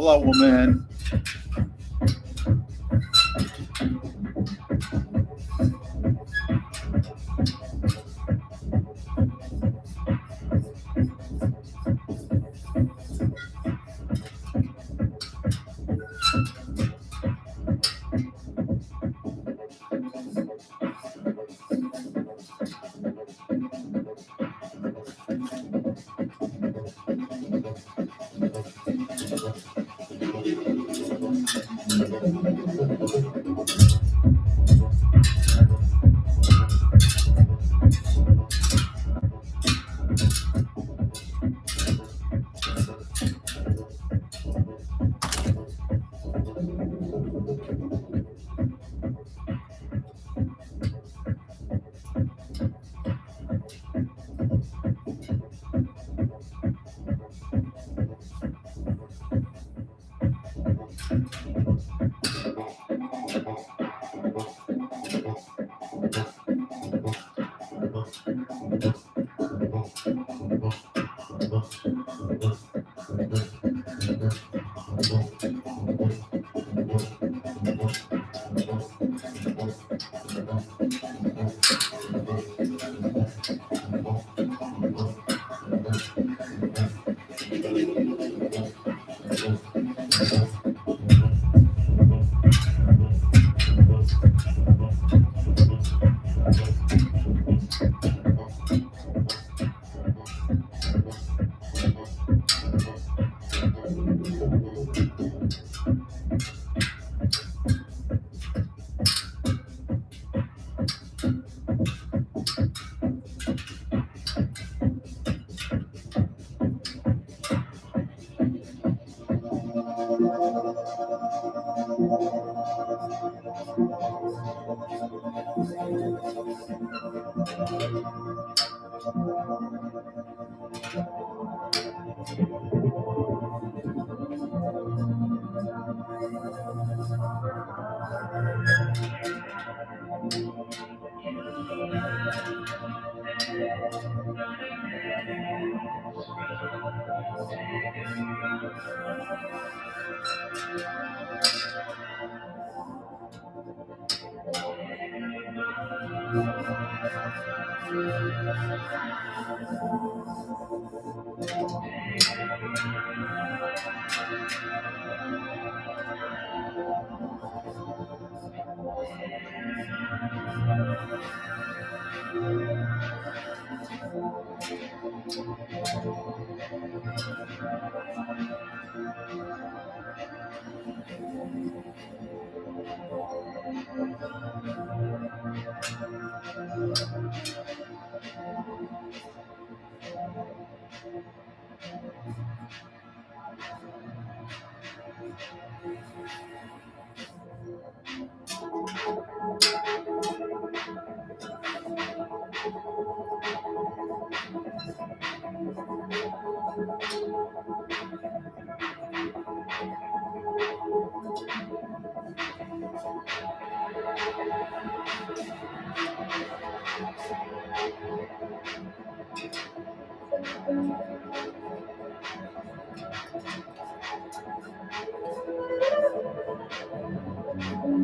Hola, woman.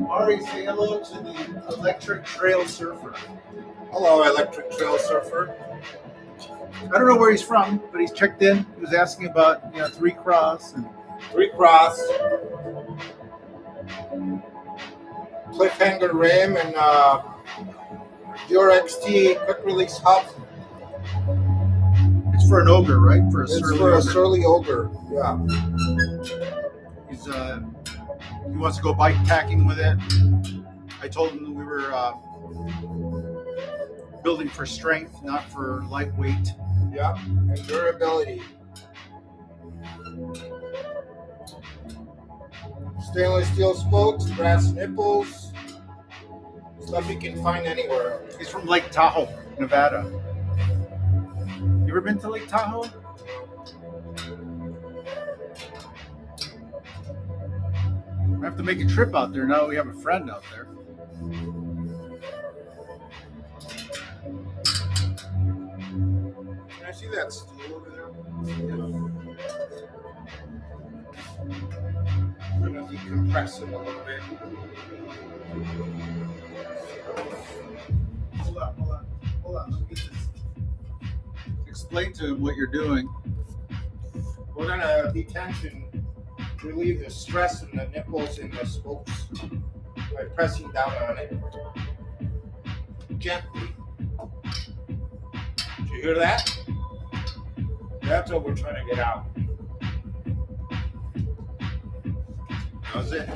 Ari, say hello to the electric trail surfer. Hello, electric trail surfer. I don't know where he's from, but he's checked in. He was asking about 3 Cross and 3 Cross, Cliffhanger rim, and XT quick release hub. it's for an ogre, right? A surly ogre. Yeah. He wants to go bike tacking with it. I told him that we were building for strength, not for lightweight. Yeah, and durability. Stainless steel spokes, brass nipples, stuff you can find anywhere. He's from Lake Tahoe, Nevada. You ever been to Lake Tahoe? I have to make a trip out there now. We have a friend out there. Can I see that stool over there? Yeah. decompress it a little bit. Hold on. Let me get this. Explain to him what you're doing. We're gonna detension, relieve the stress in the nipples and the spokes by pressing down on it gently. Did you hear that? That's what we're trying to get out. How's it?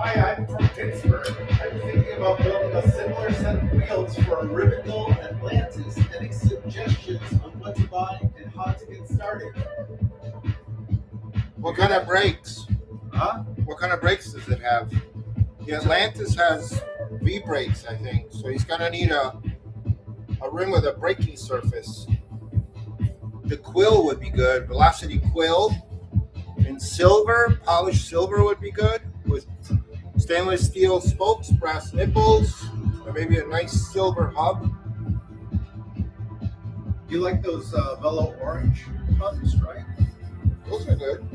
Hi, I'm from Pittsburgh. I'm thinking about building a similar set of wheels for a Rivendell Atlantis. Any suggestions on what to buy and how to get started? What kind of brakes? Huh? What kind of brakes does it have? The Atlantis has V brakes, I think. So he's gonna need a rim with a braking surface. The quill would be good. Velocity quill in silver, polished silver would be good with stainless steel spokes, brass nipples, or maybe a nice silver hub. You like those Velo orange buttons, right? Those are good.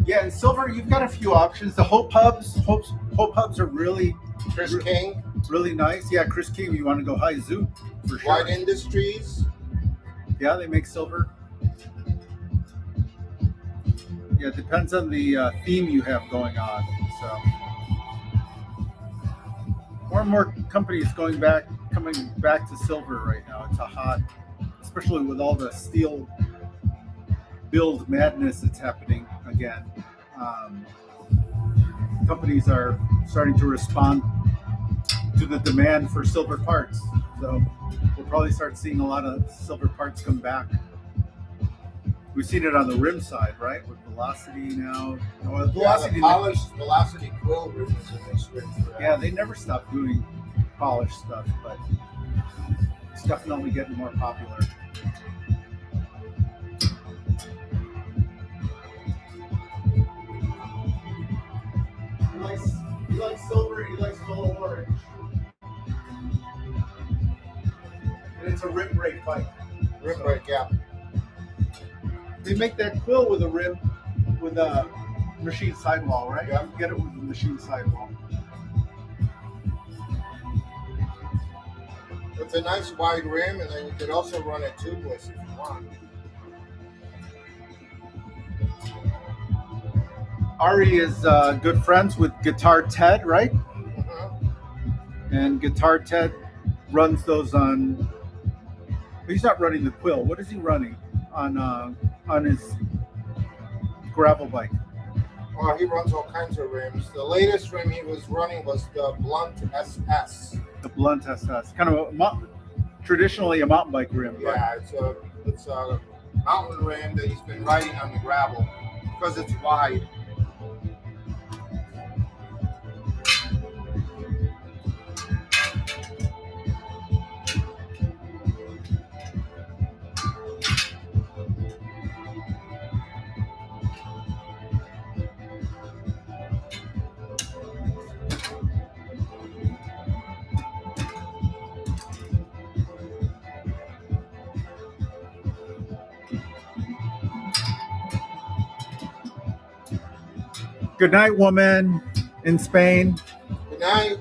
Yeah, in silver, you've got a few options. The Hope hubs are really Chris King, really nice. Yeah, Chris King, you want to go high zoom for sure. White Industries. Yeah, they make silver. Yeah, it depends on the theme you have going on. So more and more companies coming back to silver right now. It's a hot, especially with all the steel build madness that's happening again. Companies are starting to respond to the demand for silver parts. So we'll probably start seeing a lot of silver parts come back. We've seen it on the rim side, right? With Velocity now. No, Velocity, the polished Velocity quill rims in this rim for that. yeah, they never stopped doing polished stuff, but it's definitely getting more popular. He likes silver, he likes Willow orange. And it's a rim brake bike. Rim brake, yeah. They make that quill with a rim, with a machine sidewall, right? Yeah. You get it with the machine sidewall. It's a nice wide rim, and then you could also run it tubeless if you want. Ari is good friends with Guitar Ted, right? Mm-hmm. And Guitar Ted runs those on. He's not running the quill. What is he running on his gravel bike? Well, he runs all kinds of rims. The latest rim he was running was the Blunt SS. The Blunt SS, kind of traditionally a mountain bike rim. Right? Yeah, it's a mountain rim that he's been riding on the gravel because it's wide. Good night, woman in Spain. Good night.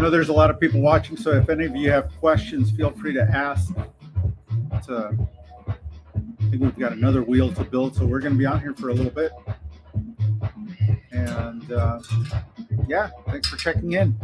know there's a lot of people watching, so if any of you have questions, feel free to ask. I think we've got another wheel to build, so we're going to be out here for a little bit. And yeah, thanks for checking in.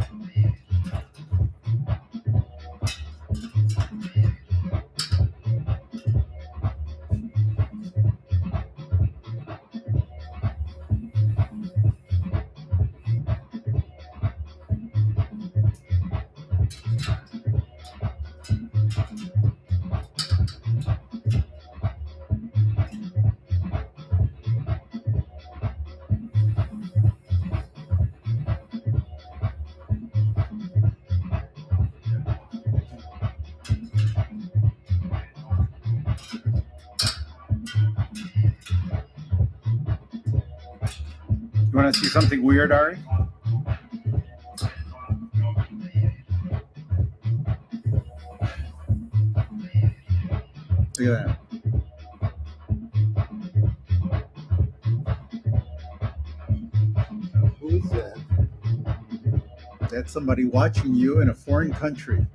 You want to see something weird, Ari? Look at that. Who's that? That's somebody watching you in a foreign country.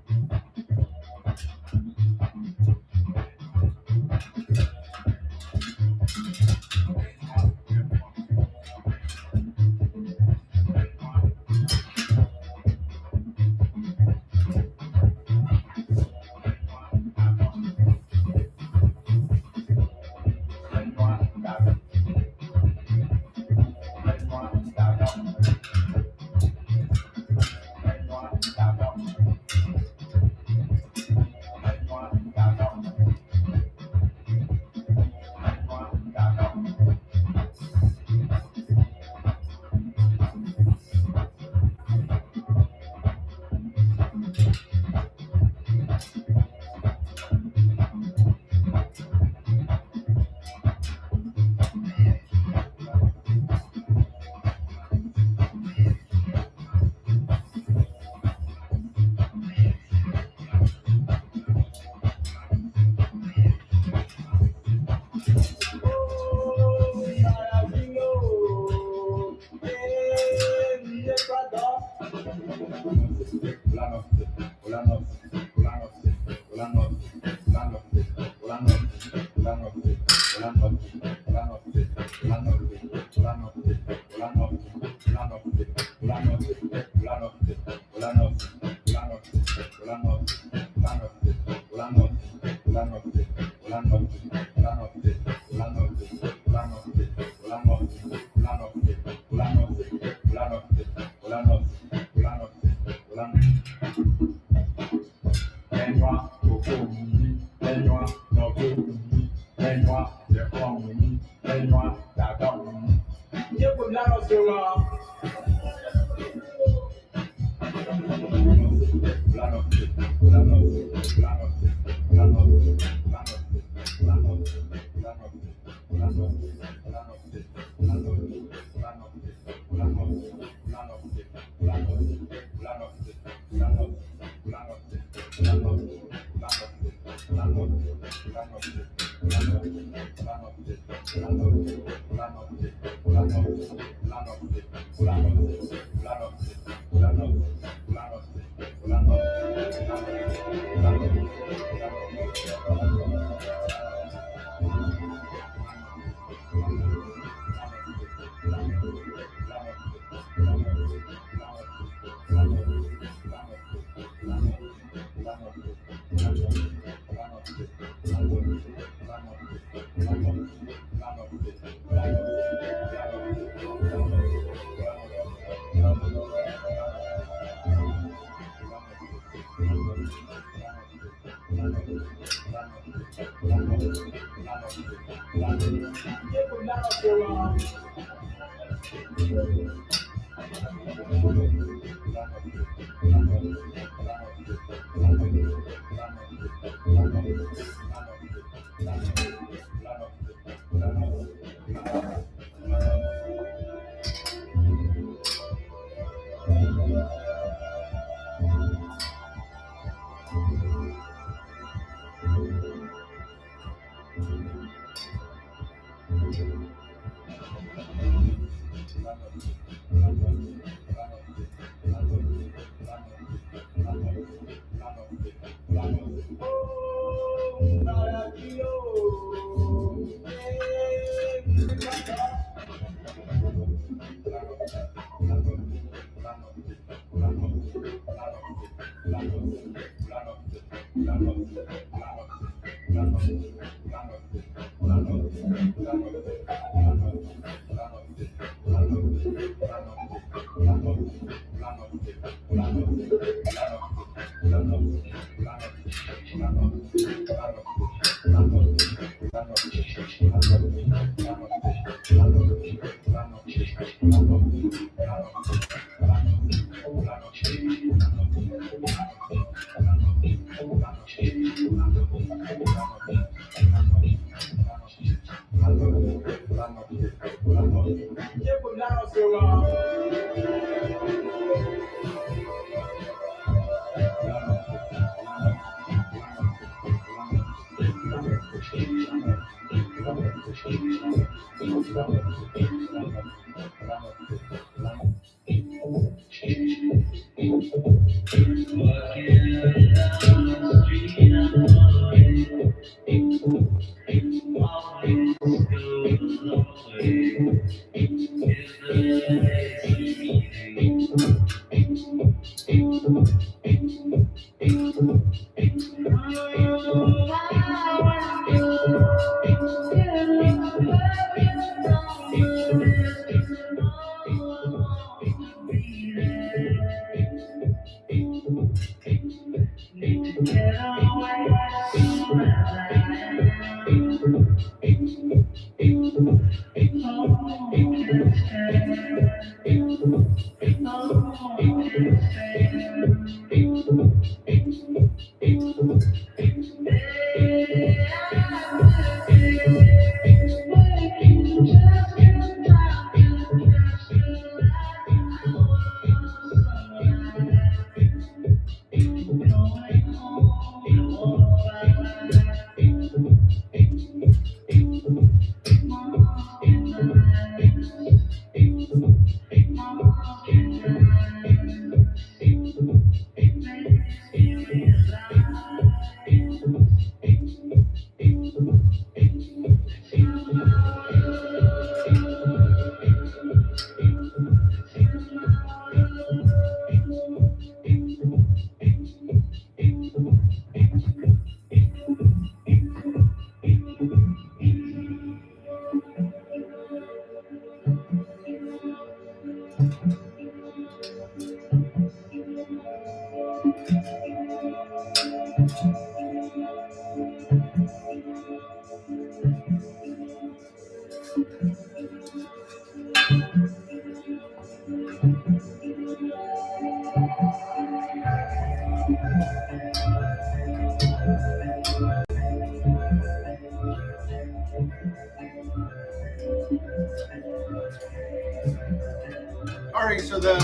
All right, so the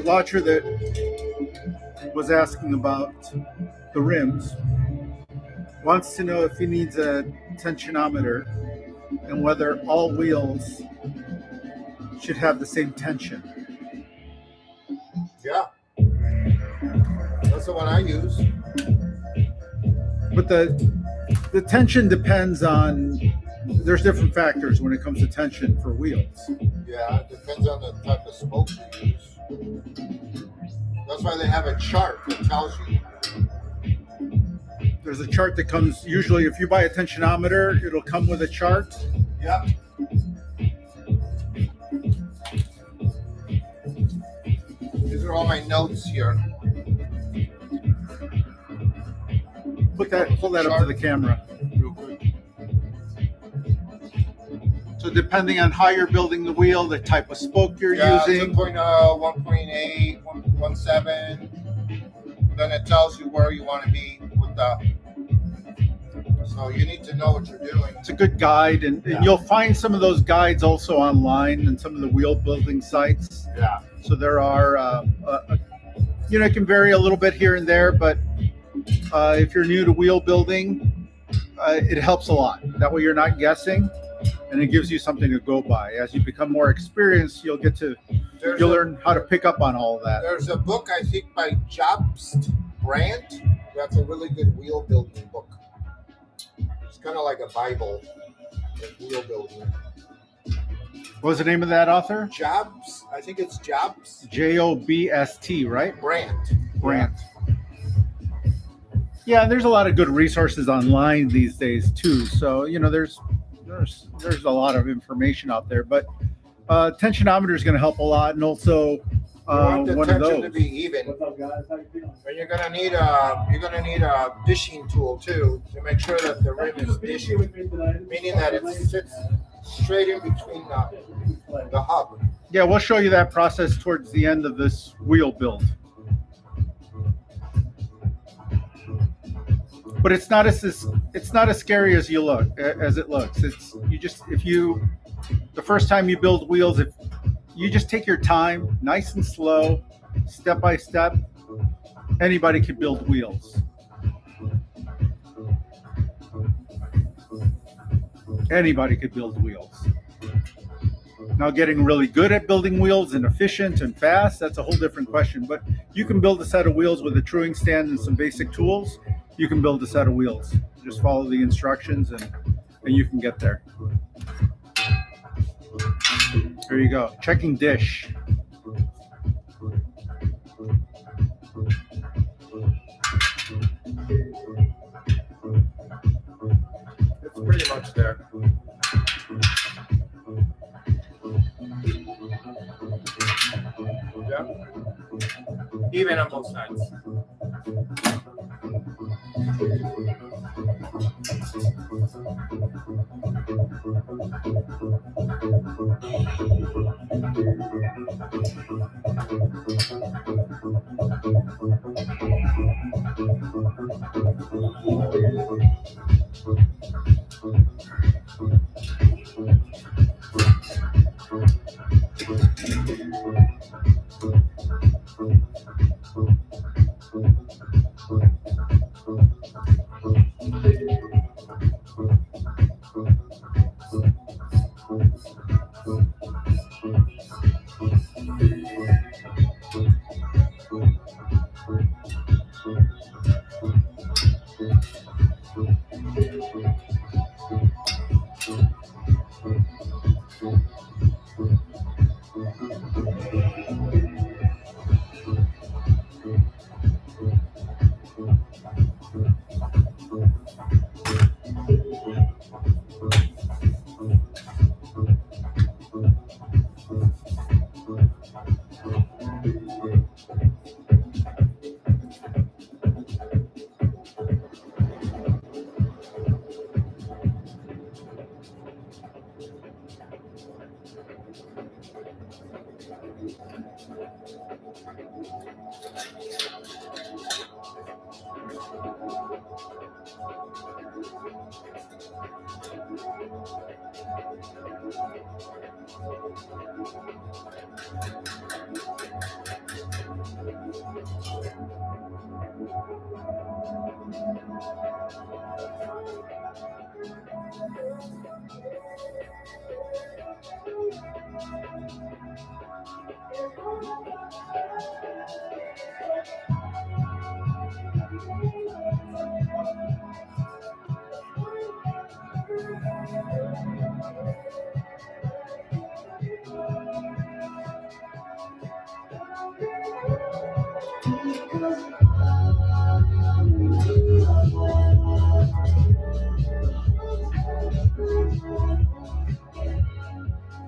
watcher that was asking about the rims wants to know if he needs a tensionometer and whether all wheels should have the same tension. Yeah. That's the one I use. But the tension depends on, there's different factors when it comes to tension for wheels. Yeah, it depends on the type of spoke you use. That's why they have a chart that tells you. There's a chart that comes, usually if you buy a tensionometer, it'll come with a chart. Yep. These are all my notes here. Pull that up to the camera real quick. So depending on how you're building the wheel, the type of spoke you're using. 2.0, 1.8, 1.7. Then it tells you where you want to be with the. So you need to know what you're doing. It's a good guide, and you'll find some of those guides also online and some of the wheel building sites. Yeah. So there are, it can vary a little bit here and there, but if you're new to wheel building, it helps a lot. That way you're not guessing, and it gives you something to go by. As you become more experienced, you'll learn how to pick up on all of that. There's a book, I think, by Jobst Brandt. That's a really good wheel building book. It's kind of like a Bible of wheel building. What was the name of that author? Jobs, I think it's Jobs. Jobst, right? Brandt. Brandt. Yeah, there's a lot of good resources online these days too. So there's a lot of information out there. But tensionometer is going to help a lot, and also You want the one of tension those. to be even. What's up, guys? How you feeling? And you're gonna need a dishing tool too to make sure that the rim is dished, meaning that it sits straight in between the hub. Yeah, we'll show you that process towards the end of this wheel build. But it's not as scary as it looks. It's the first time you build wheels, if you just take your time, nice and slow, step by step, anybody can build wheels. Anybody could build wheels. Now, getting really good at building wheels and efficient and fast, that's a whole different question. But you can build a set of wheels with a truing stand and some basic tools. You can build a set of wheels. Just follow the instructions and you can get there. There you go. Checking dish. It's pretty much there. Yeah. Even on both sides.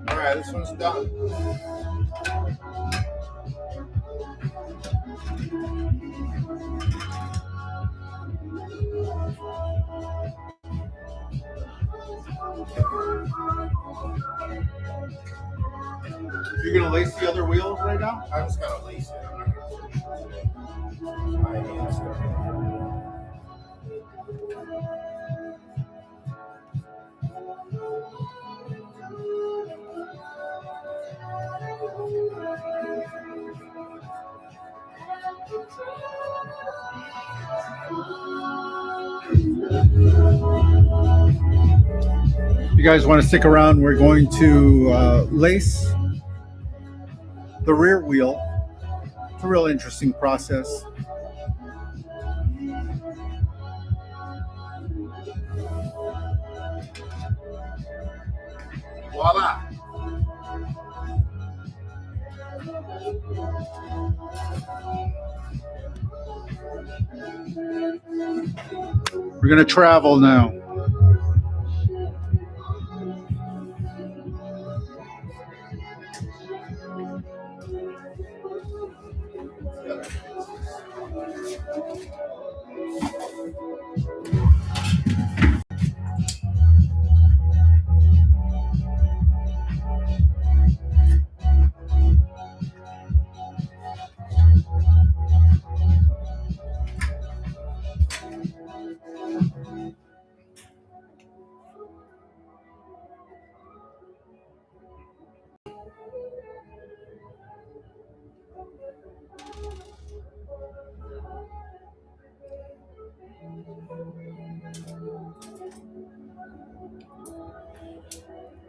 All right, this one's done. You're gonna lace the other wheels right now? I'm just gonna lace it. I'm not gonna finish it today. I need to start. You guys want to stick around? We're going to lace the rear wheel. It's a real interesting process. Voila! We're gonna travel now.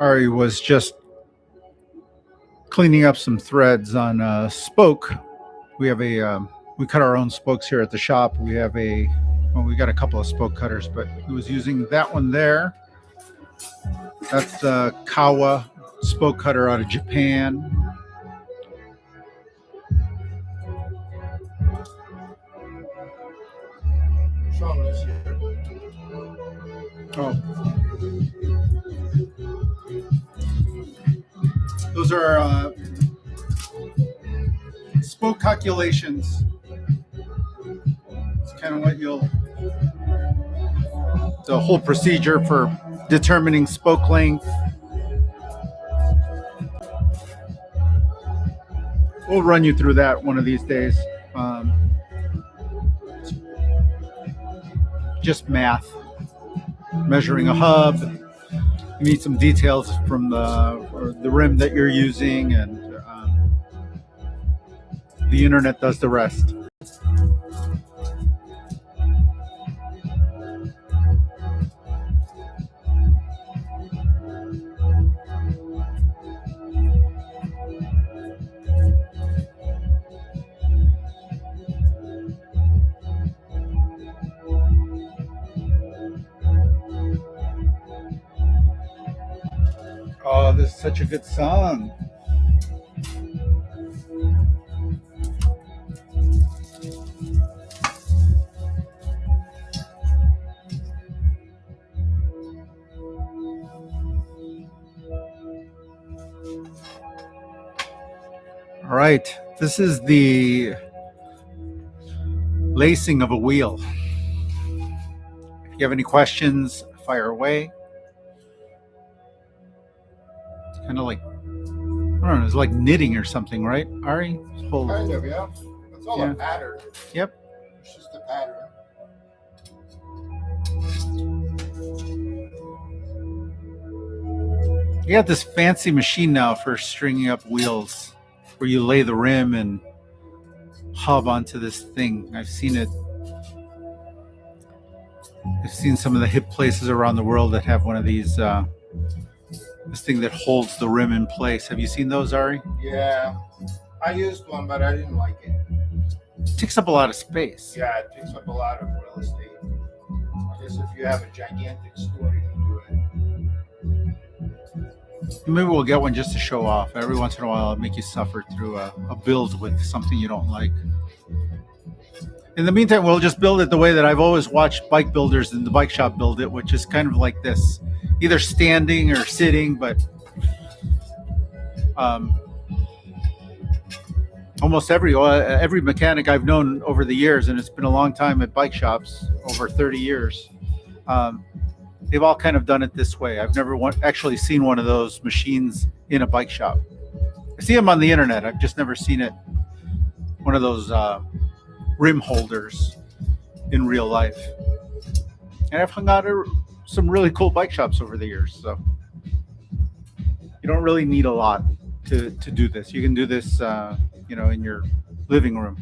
Ari was just cleaning up some threads on a spoke. We have we cut our own spokes here at the shop. We got a couple of spoke cutters, but he was using that one there. That's the Kawa spoke cutter out of Japan. Oh. Those are spoke calculations. It's kind of what the whole procedure for determining spoke length. We'll run you through that one of these days. Just math. Measuring a hub. You need some details from the rim that you're using, and the internet does the rest. Oh, this is such a good song. All right, this is the lacing of a wheel. If you have any questions, fire away. It's kind of like, I don't know, it's like knitting or something, right, Ari? Kind of, yeah. It's all a pattern. Yep. It's just a pattern. You got this fancy machine now for stringing up wheels, where you lay the rim and hub onto this thing. I've seen it. I've seen some of the hip places around the world that have one of these, this thing that holds the rim in place. Have you seen those, Ari? Yeah. I used one, but I didn't like it. It takes up a lot of space. Yeah, it takes up a lot of real estate. I guess if you have a gigantic store, you can do it. Maybe we'll get one just to show off. Every once in a while, I'll make you suffer through a build with something you don't like. In the meantime, we'll just build it the way that I've always watched bike builders in the bike shop build it, which is kind of like this, either standing or sitting, but almost every mechanic I've known over the years, and it's been a long time at bike shops, over 30 years, they've all kind of done it this way. I've never actually seen one of those machines in a bike shop. I see them on the internet. I've just never seen it, one of those rim holders in real life. And I've hung out at some really cool bike shops over the years, so you don't really need a lot to do this. You can do this in your living room.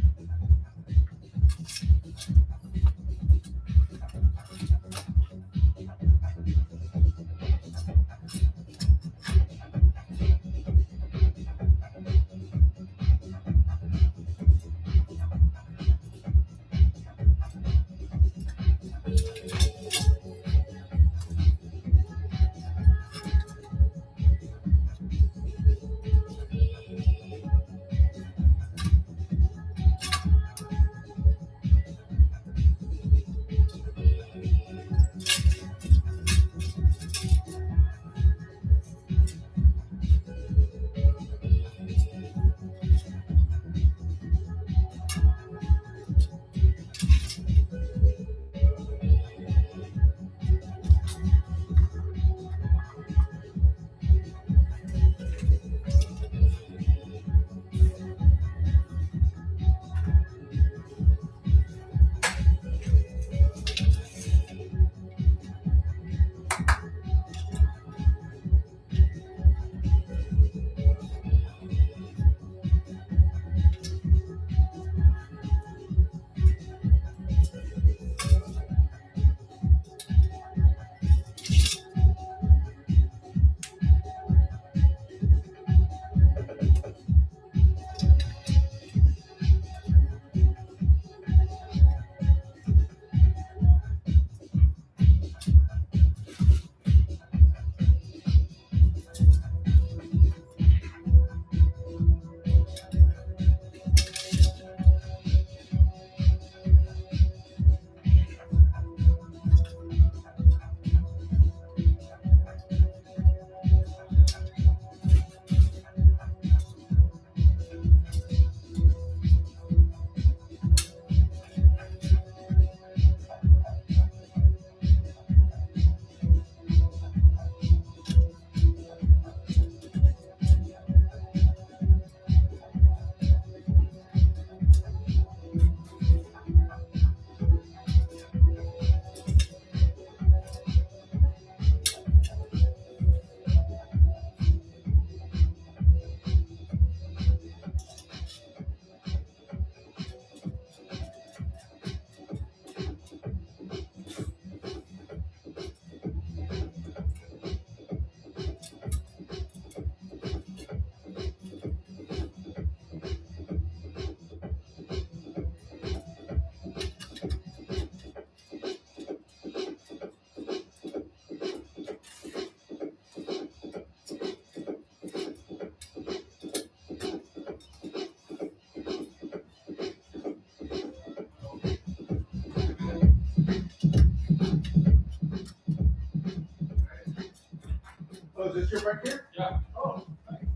is this your bike here? Yeah. Oh, nice.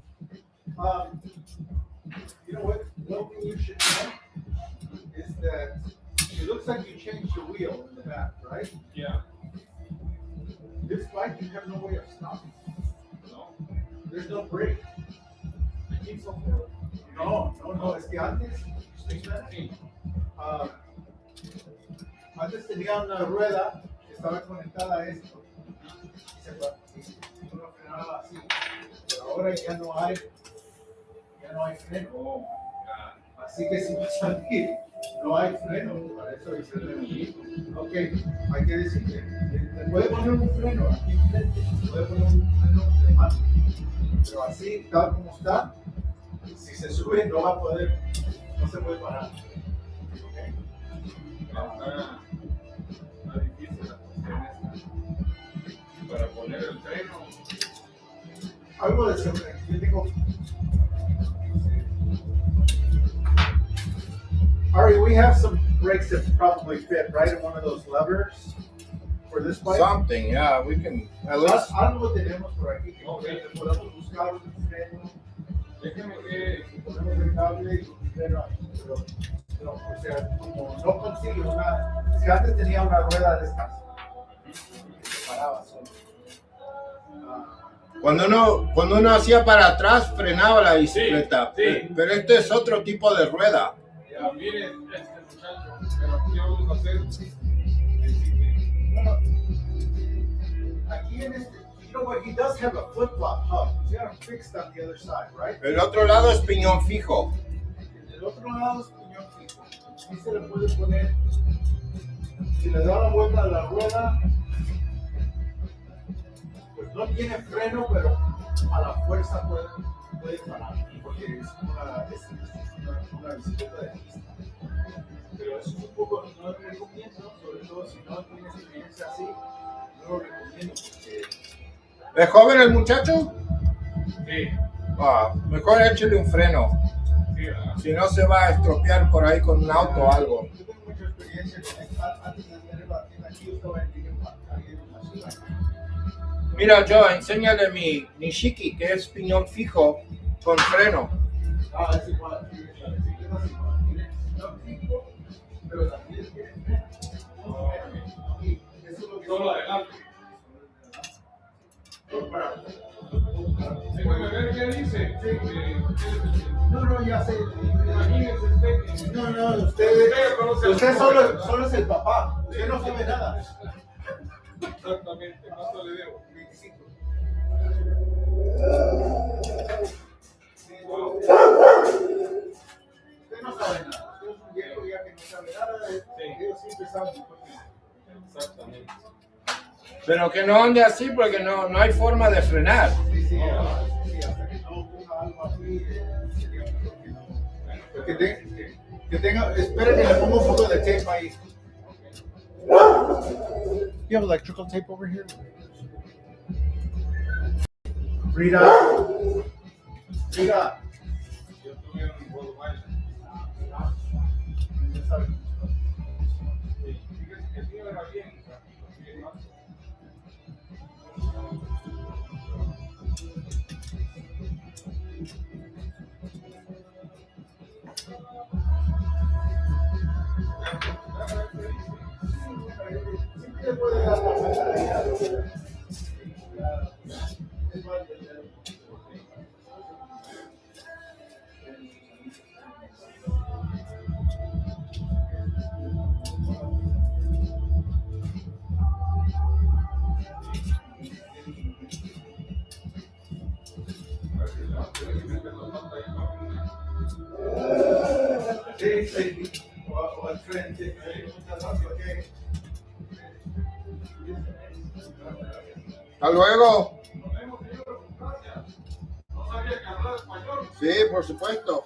You know what? One thing you should know is that it looks like you changed the wheel in the back, right? Yeah. This bike, you have no way of stopping. No. There's no brake. I think so for. No. Es que antes, Sí. antes tenía una rueda que estaba conectada a esto. Y uno frenaba así. Pero ahora ya no hay freno. Oh, Así que si va a salir, no hay freno. Para eso hay freno. Ok, hay que decir que le puede poner un freno aquí enfrente, le puede poner un freno de mano. Pero así, tal como está, si se sube no va a poder, no se puede parar. Okay. Está difícil la cuestión esta. Para poner el freno. Algo de seguridad. Yo tengo. Ari, we have some brakes that probably fit right in one of those levers for this bike. Something, yeah, we can at least. Algo tenemos por aquí que Okay. podemos buscar un freno. Déjeme que. Ponemos el cable y un freno ahí. Pero, o sea, como no consigo una. Es que antes tenía una rueda de estas. Se paraba solo. Cuando uno hacía para atrás, frenaba la bicicleta. Sí. Pero este es otro tipo de rueda. Ya, mire, este muchacho, pero ¿qué vamos a hacer? Bueno, aquí en este, you know what, he does have a flip-flop hub. He's got it fixed on the other side, right? El otro lado es piñón fijo. El otro lado es piñón fijo. Aquí se le puede poner, si le da la vuelta a la rueda, pues no tiene freno, pero a la fuerza puede parar, porque es una bicicleta de pista. Pero eso es un poco, no lo recomiendo, sobre todo si no tienes experiencia así, no lo recomiendo porque... ¿Es joven el muchacho? Sí, Mejor échale un freno. sí, ¿verdad? Si no se va a estropear por ahí con un auto o algo. Yo tengo mucha experiencia con esto. Antes de tener la tienda aquí, yo estaba en la ciudad. Mira, Joe, enséñale mi Nishiki, que es piñón fijo con freno. Es igual, sí, la bicicleta es igual. Tiene piñón fijo, pero también tiene freno. Y eso es lo que... Solo adelante. Para- Déjame ver qué dice. No, ya sé. Imagínese usted que. No, usted solo es el papá. Usted no sabe nada. Exactamente, ¿cuánto le debo? 25. Usted no sabe nada. Usted es un viejo ya que no sabe nada. Ellos siempre saben mejor que usted. Exactamente. Pero que no ande así porque no hay forma de frenar. Sí, hasta que no ponga algo así, sería mejor que no. Que tenga, espera que le ponga un poco de tape ahí. You have electrical tape over here? Frida. Yo tuve un juego mal. Fíjese que sí era bien, sí, ¿no? Sí. O al frente. Ok. Hasta luego. Nos vemos, señor. Gracias. No sabía que hablaba español. Sí, por supuesto.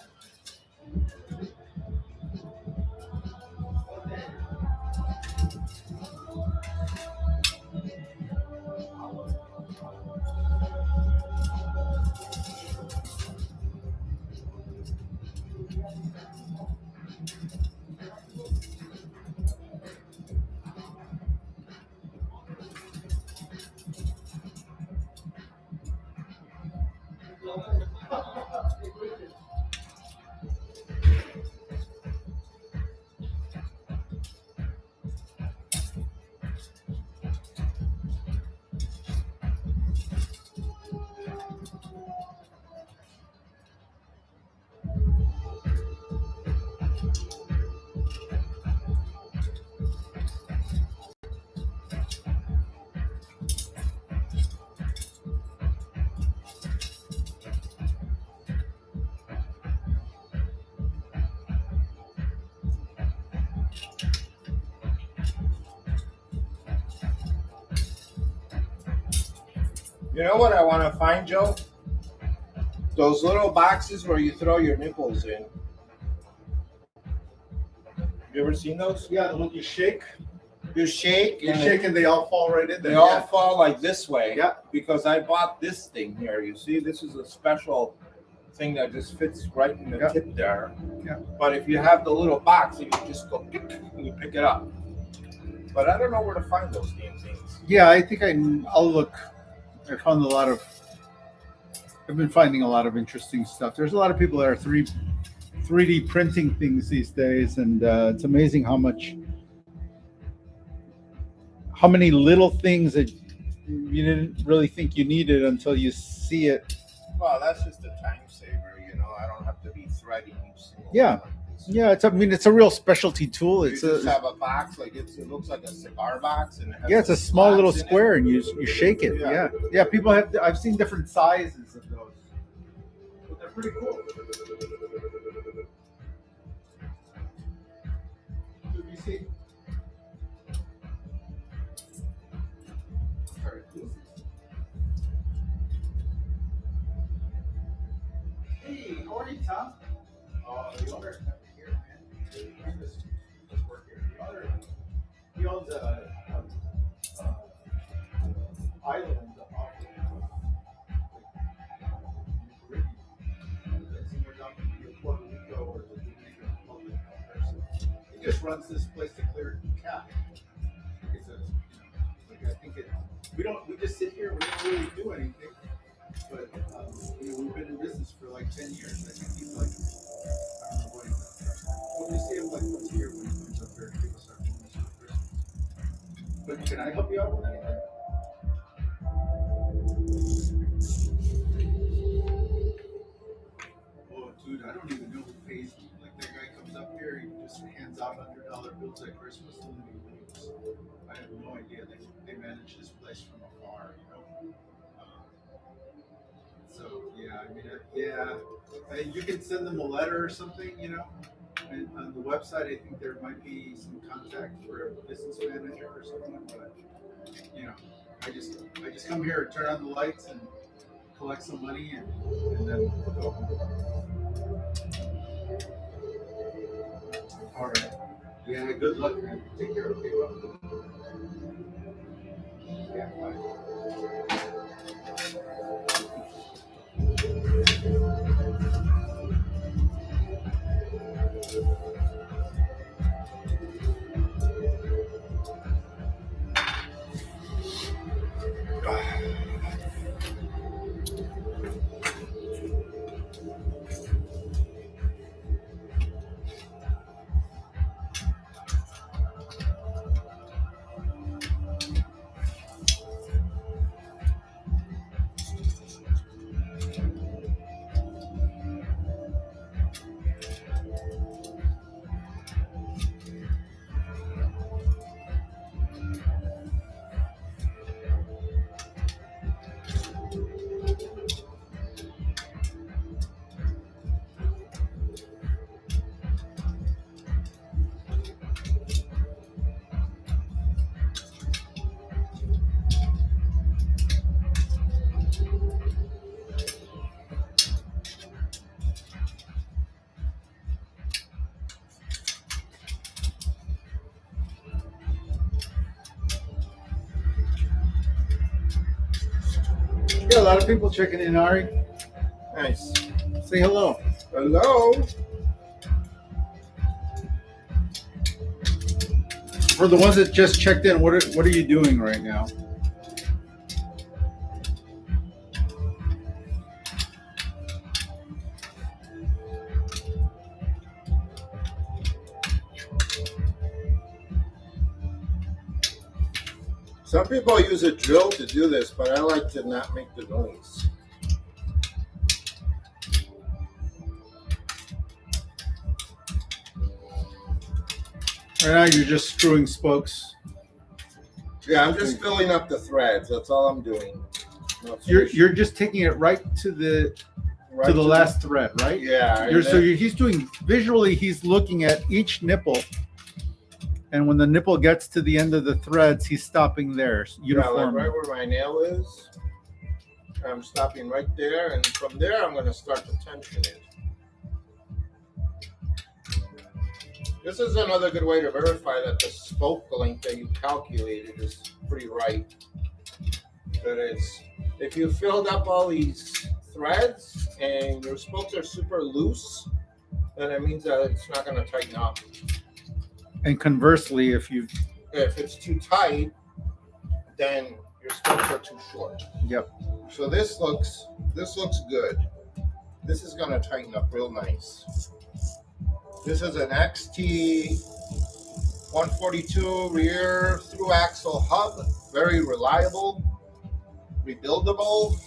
You know what I want to find, Joe? Those little boxes where you throw your nipples in. You ever seen those? Yeah, the one you shake. You shake, You and shake and they all fall right in there. they all Yeah. fall like this way. Yeah. Because I bought this thing here. You see, this is a special thing that just fits right in the Yeah. tip there. Yeah. But if you have the little box, you can just go and you pick it up. But I don't know where to find those damn things. Yeah, I think I'll look. I found I've been finding a lot of interesting stuff. There's a lot of people that are 3D printing things these days, and it's amazing how many little things that you didn't really think you needed until you see it. Well, that's just a time saver, you know. I don't have to be threading each single Yeah. one like this. Yeah, it's a real specialty tool. You It's just a have a box like it looks like a cigar box, and it has it's a small little slots in it. square, and you shake it. Yeah. Yeah. People have. I've seen different sizes of those, but they're pretty cool. So you see. Hey, how are you, Tom? The owner here, man. I just work here. The owner, he owns a island off the Caribbean. It's somewhere down in Puerto Rico or the Dominican Republic out there. So he just runs this place to clear cat. It's a, like I think it. We just sit here. We don't really do anything. But we've been in business for like 10 years. I think he's like, I don't know what he's when we see him like once a year when he comes up here and gives us our bonus for Christmas. But can I help you out with anything? Oh, dude, I don't even know who pays me. Like that guy comes up here, he just hands out $100 bills at Christmas and then he leaves. I have no idea. They manage this place from afar, you know. So yeah, I mean, you can send them a letter or something, you know. And on the website, I think there might be some contact for a business manager or something. But you know, I just come here, turn on the lights, and collect some money, and then go. All right. Yeah. Good luck, man. Take care. Okay. Well. Yeah. Bye. Yeah, a lot of people checking in, Ari. Nice. Say hello. Hello. For the ones that just checked in, what are you doing right now? Some people use a drill to do this, but I like to not make the noise. Right now, you're just screwing spokes. Yeah, I'm just filling up the threads. That's all I'm doing. No You're just taking it right to the last thread, right? Yeah. He's doing visually. He's looking at each nipple, and when the nipple gets to the end of the threads, he's stopping there. Yeah, like Uniform. right where my nail is. I'm stopping right there, and from there I'm going to start to tension it. This is another good way to verify that the spoke length that you calculated is pretty right. That is, if you filled up all these threads and your spokes are super loose, then it means that it's not going to tighten up. And conversely, if it's too tight, then your spokes are too short. Yep. So this looks good. This is going to tighten up real nice. This is an XT 142 rear through axle hub, very reliable, rebuildable.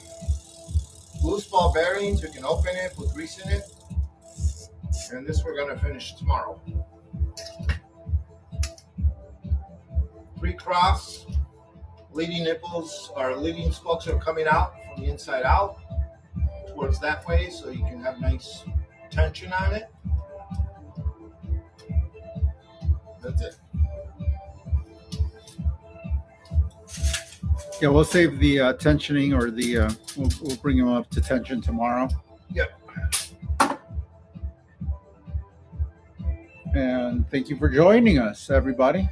Loose ball bearings, you can open it, put grease in it. And this we're going to finish tomorrow. Pre-cross, leading nipples or leading spokes are coming out from the inside out towards that way, so you can have nice tension on it. That's it. Yeah, we'll save the tensioning or the we'll bring them up to tension tomorrow. Yep. And thank you for joining us, everybody.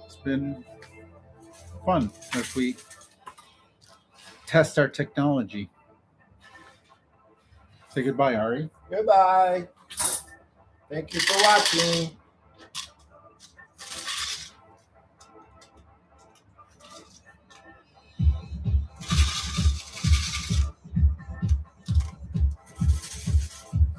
It's been fun as we test our technology. Say goodbye, Ari. Goodbye. Thank you for watching.